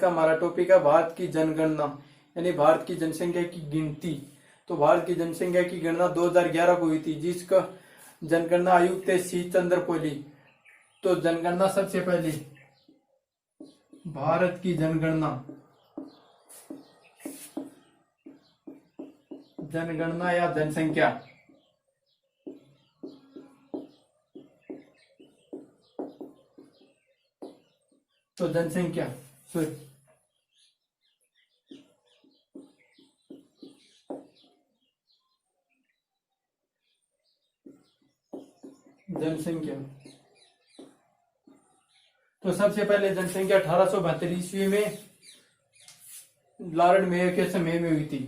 का हमारा टॉपिक है भारत की जनगणना, यानी भारत की जनसंख्या की गिनती। तो भारत की जनसंख्या की गणना 2011 को हुई थी, जिसका जनगणना आयुक्त थे सी चंद्रपौली। तो जनगणना सबसे पहले भारत की जनगणना या जनसंख्या, तो जनसंख्या जनसंख्या तो सबसे पहले जनसंख्या 1872 ईस्वी में लॉर्ड मेयो के समय में हुई थी।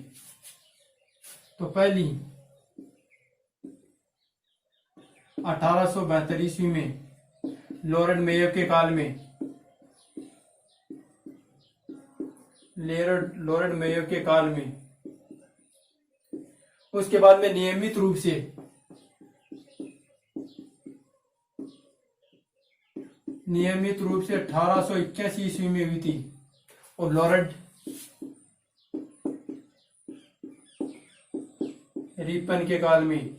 तो पहली 1872 ईस्वी में लॉर्ड मेयो के काल में, लॉर्ड मेयो के काल में, उसके बाद में नियमित रूप से नियमित रूप से 1881 ईस्वी में हुई थी, और लॉर्ड रिपन के काल में।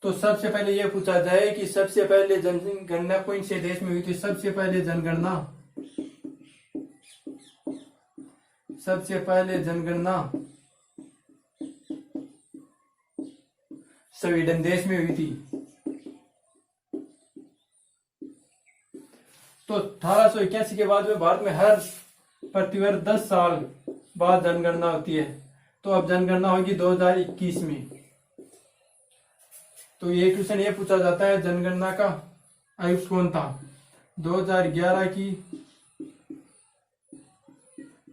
तो सबसे पहले यह पूछा जाए कि सबसे पहले जनगणना कौन से देश में हुई थी। सबसे पहले जनगणना स्वीडन देश में हुई थी। तो 1881 के बाद में भारत में हर प्रतिवर्ष 10 साल बाद जनगणना होती है। तो अब जनगणना होगी 2021 में। तो ये क्वेश्चन ये पूछा जाता है, जनगणना का आयुक्त कौन था। 2011 की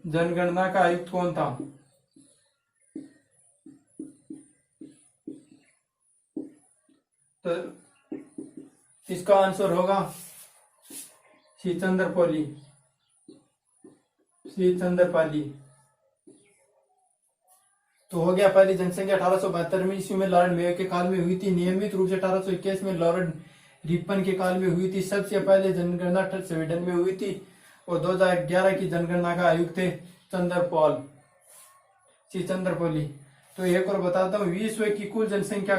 जनगणना का आयुक्त कौन था। तो इसका आंसर होगा सी चंद्रपौली। तो हो गया पहली जनसंख्या 1872 ईस्वी में लॉर्ड मेयो के काल में हुई थी। नियमित रूप से 1821 में लॉर्ड रिपन के काल में हुई थी। सबसे पहले जनगणना स्वीडन में हुई थी, और 2011 की जनगणना का आयुक्त थे चंद्रपौली। तो एक और बताता हूँ, विश्व की कुल जनसंख्या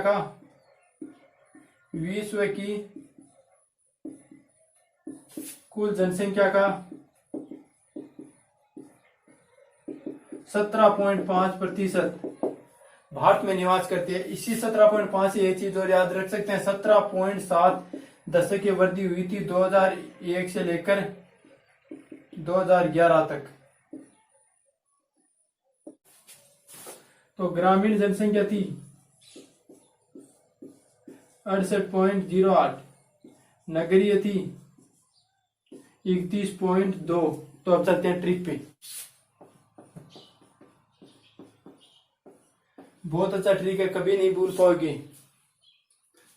का 17.5% भारत में निवास करती है। इसी 17.5 से ये चीज और याद रख सकते हैं, 17.7 दशकीय वृद्धि हुई थी 2001 से लेकर 2011 तक। तो ग्रामीण जनसंख्या थी 68.08, नगरीय थी 31.2। तो अब चलते हैं ट्रिक पे। बहुत अच्छा ट्रिक है, कभी नहीं भूल पाओगे।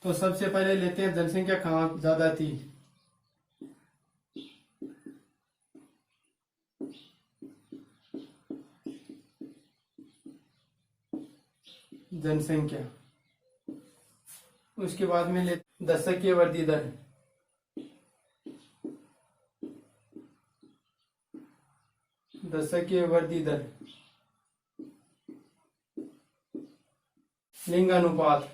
तो सबसे पहले लेते हैं जनसंख्या कहाँ ज्यादा थी। जनसंख्या, उसके बाद में ले दशकीय वृद्धि दर, लिंगानुपात,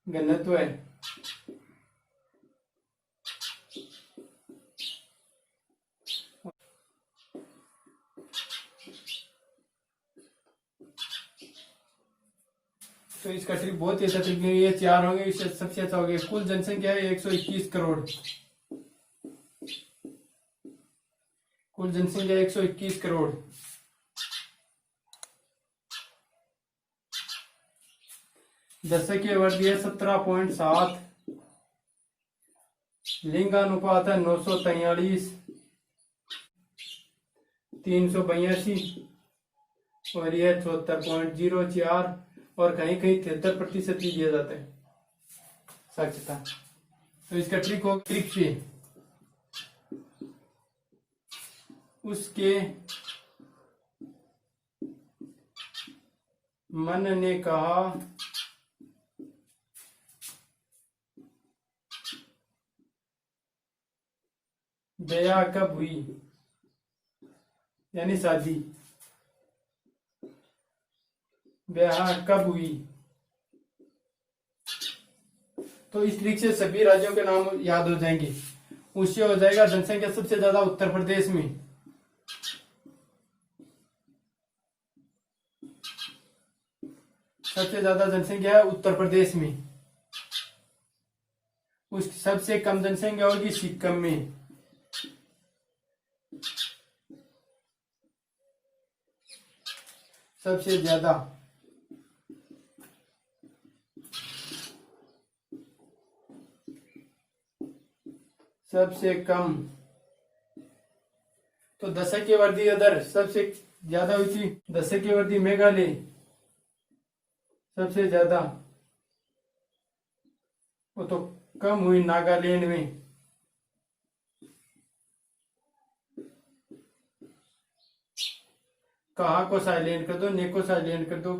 घनत्व, तो इसका ट्रिक बहुत ही अच्छा ट्रिक है। ये 4 होंगे, इससे सबसे अच्छा हो गया। कुल जनसंख्या है 121 करोड़। कुल जनसंख्या 121 करोड़। दशकीय वृद्धि है 17.7, लिंगानुपात है 943, 382, और यह 74.04, और कहीं कहीं 73% ही दिया जाता है साक्षरता। तो इसका ट्रिक हो, ट्रिक पे उसके मन ने कहा ब्याह कब हुई, यानी शादी, ब्याह कब हुई। तो इस तरीके से सभी राज्यों के नाम याद हो जाएंगे। उससे हो जाएगा जनसंख्या सबसे ज्यादा उत्तर प्रदेश में, सबसे ज्यादा जनसंख्या है उत्तर प्रदेश में। उस सबसे कम जनसंख्या होगी सिक्किम में। सबसे ज्यादा सबसे कम, तो दशक वृद्धि दर सबसे ज्यादा हुई थी दशक वृद्धि मेघालय, सबसे ज्यादा वो तो कम हुई नागालैंड में। कहा को साइलेंट कर दो, neko साइलेंट कर दो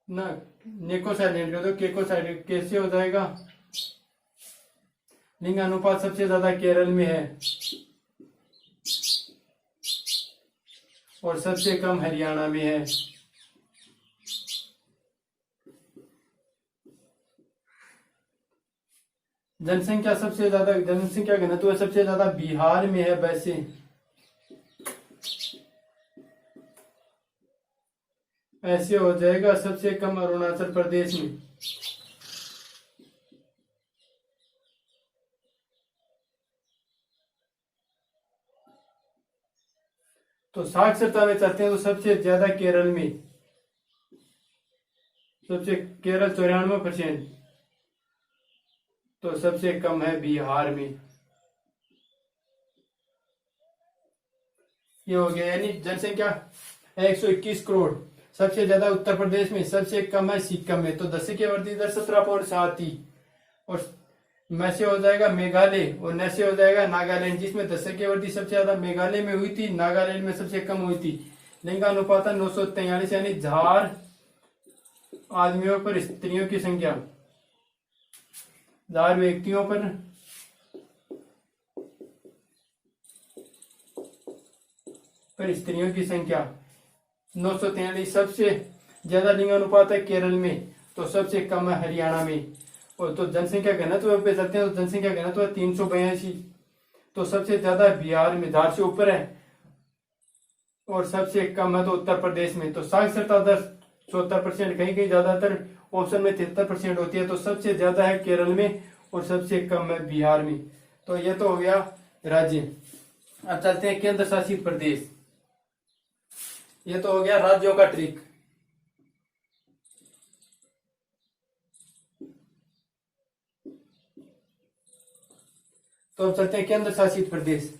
ना, neko साइलेंट कर दो, के को साइलेंट कैसे हो जाएगा। लिंग अनुपात सबसे ज्यादा केरल में है और सबसे कम हरियाणा में है। जनसंख्या सबसे ज्यादा, जनसंख्या घनत्व सबसे ज्यादा बिहार में है वैसे। ऐसे हो जाएगा सबसे कम अरुणाचल प्रदेश में। तो साक्षरता में चलते हैं तो सबसे ज्यादा केरल में, सबसे केरल 94%, तो सबसे कम है बिहार में। ये हो गया, यानी जनसंख्या 121 करोड़, सबसे ज्यादा उत्तर प्रदेश में, सबसे कम है सिक्किम में। तो दशक की वृद्धि दर 17.7 थी। और में से हो जाएगा मेघालय और न से हो जाएगा नागालैंड, जिसमें दशक की वृद्धि सबसे ज्यादा मेघालय में हुई थी, नागालैंड में सबसे कम हुई थी। लिंगानुपात 943, यानी 1000 आदमियों पर स्त्रियों की संख्या, 1000 व्यक्तियों पर स्त्रियों की संख्या 943। सबसे ज्यादा लिंगानुपात है केरल में, तो सबसे कम है हरियाणा में। और तो जनसंख्या घनत्व पे चलते हैं तो जनसंख्या घनत्व 382, तो सबसे ज्यादा बिहार में, 1000 से ऊपर है, और सबसे कम है तो उत्तर प्रदेश में। तो साक्षरता दर 74%, कहीं कहीं ज्यादातर ऑप्शन में 73% होती है। तो सबसे ज्यादा है केरल में और सबसे कम है बिहार में। तो ये तो हो गया राज्य। अब चलते हैं केंद्र शासित प्रदेश। ये तो हो गया राज्यों का ट्रिक। तो अब चलते हैं केंद्र शासित प्रदेश।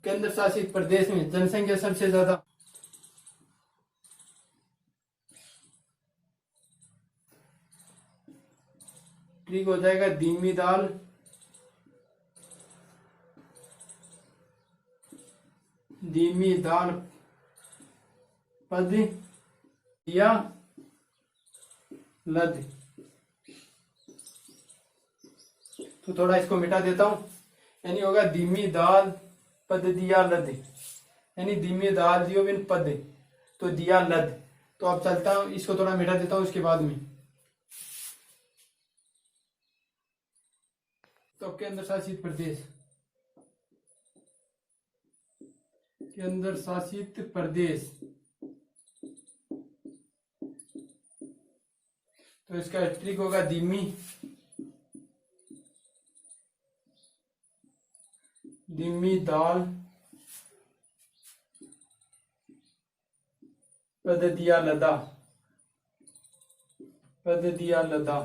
केंद्र शासित प्रदेश में जनसंख्या सबसे ज्यादा, ट्रिक हो जाएगा धीमी दाल, धीमी दाल पद या लद। तो थोड़ा इसको मिटा देता हूं, यानी होगा धीमी दाल पद दिया लद, यानी धीमी दाल दियो बिन पद, तो दिया लद। तो अब चलता हूं, इसको थोड़ा मिटा देता हूं उसके बाद में। तो केंद्र शासित प्रदेश, केंद्र शासित प्रदेश, तो इसका ट्रिक होगा धीमी, धीमी दाल पद दिया लदा, पद दिया लदा।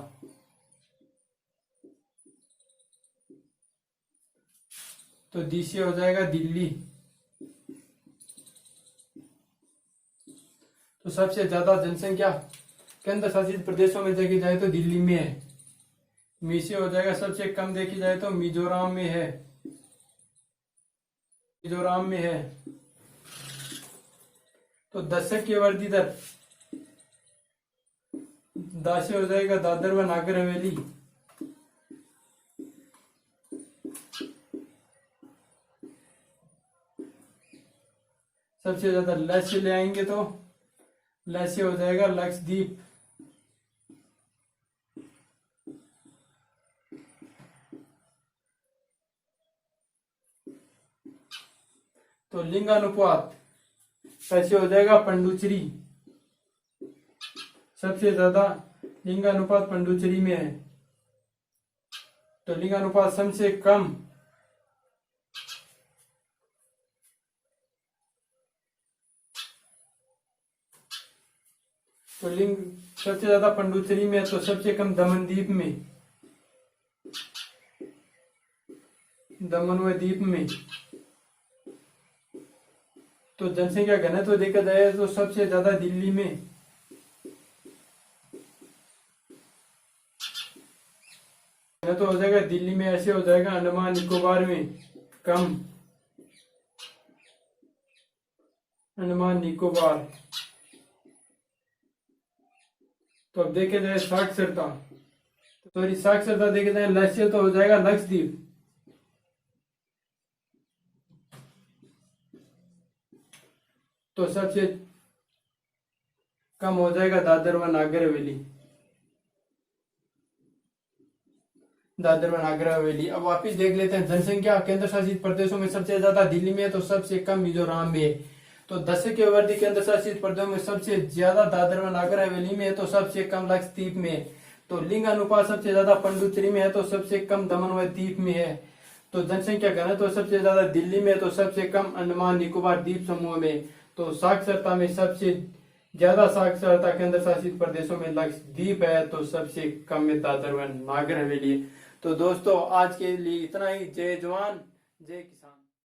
तो दी से हो जाएगा दिल्ली। तो सबसे ज्यादा जनसंख्या केंद्र शासित प्रदेशों में देखी जाए तो दिल्ली में है, मी से हो जाएगा सबसे कम देखी जाए तो मिजोरम में है, मिजोरम में है। तो दशक की वर्दी दर दा से हो जाएगा दादर व नागर हवेली। सबसे ज्यादा ल से ले आएंगे तो ल से हो जाएगा लक्षद्वीप। तो लिंगानुपात कैसे हो जाएगा पंडुचेरी। सबसे ज्यादा लिंगानुपात पंडुचेरी में है। तो लिंगानुपात सबसे कम तो लिंग सबसे ज्यादा पंडुचेरी में है। तो सबसे कम दमनदीप में, दमन व द्वीप में। तो जनसंख्या घनत्व देखा जाए तो सबसे ज्यादा दिल्ली में, तो हो जाएगा दिल्ली में। ऐसे हो जाएगा अंडमान निकोबार में कम, अंडमान निकोबार। तो अब देखे जाए साक्षरता, सॉरी साक्षरता देखे जाए लक्ष्य तो हो जाएगा लक्षद्वीप। तो सबसे कम हो जाएगा दादर व नागर हवेली, दादर व नागर हवेली। अब वापिस देख लेते हैं जनसंख्या केंद्र शासित प्रदेशों में सबसे ज्यादा दिल्ली में है तो सबसे कम मिजोरम में है। तो 10 के वर्दी केंद्र शासित प्रदेशों में सबसे ज्यादा दादर व नागर हवेली में है तो सबसे कम लक्षद्वीप में है। तो लिंग अनुपात सबसे ज्यादा पंडुचेरी में है तो सबसे कम दमन व द्वीप में है। तो जनसंख्या घनत्व सबसे ज्यादा दिल्ली में है तो सबसे कम अंडमान निकोबार द्वीप समूह में। तो साक्षरता में सबसे ज्यादा साक्षरता केंद्र शासित प्रदेशों में लक्षद्वीप है तो सबसे कम में दादर व नागर हवेली है। तो दोस्तों आज के लिए इतना ही। जय जवान जय किसान।